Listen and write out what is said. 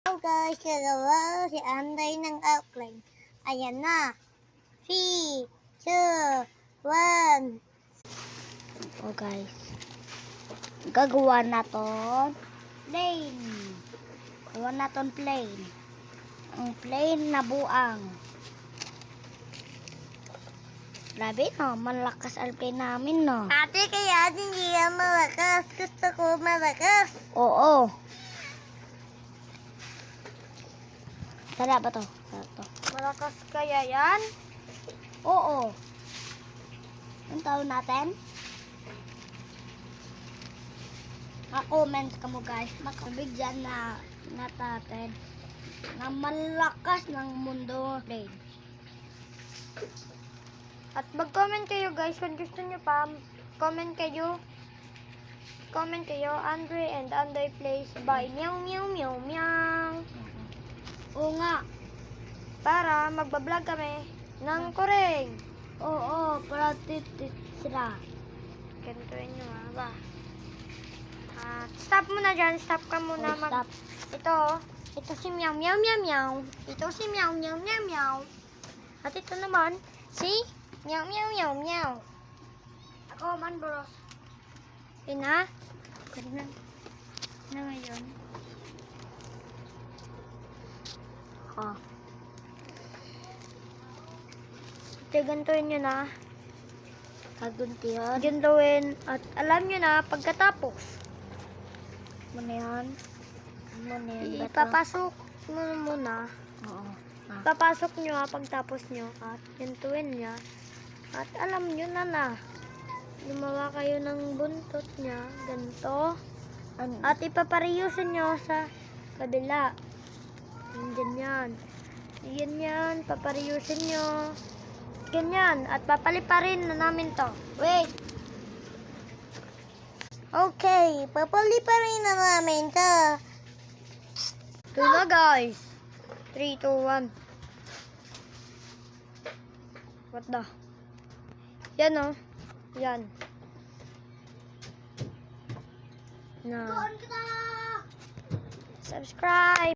Hello guys, hello, si Anday ng outline. Ayan na. 3, 2, 1. Oh guys, gagawa na ton plane. Gawa na ton plane. Ang plane na buang. Grabe no, malakas ang plane namin no. Ate, kaya hindi yan malakas. Gusto ko malakas. Oo. Tara ba to? Malakas kaya yan? Oo. Ang tawag natin? Ma-comment ka mo guys. Makabigyan na natin na malakas ng mundo plane. At mag-comment kayo guys kung gusto nyo pa. Comment kayo. Andre and Anday plays by meow meow meow meow. Oo nga. Para magbablog kami ng kuring. Oo, para sila. Gantuin nyo ba? At stop muna dyan. Stop ka muna. Stop. Ito si meow meow meow meow. Ito si meow meow meow meow. At ito naman si meow meow meow meow. Ako man bros. Yun na. Ganun na ngayon. Oh. Gantuin nyo na. Kaguntihan. Gantuin. At alam nyo na, pagkatapos. Muna yan. Ipapasok mo muna. Oo. Papasok nyo pagtapos nyo. At gantuin niya. At alam nyo na. Gumawa kayo ng buntot niya. Ganto. At ipapariyusin nyo sa kabila. Ganyan. Ganyan. Papariyusin nyo. Ganyan. At papaliparin na namin to. Wait. Okay. Papaliparin na namin to. Ito na guys. 3, 2, 1. What the? Yan o. Yan. Na. Subscribe.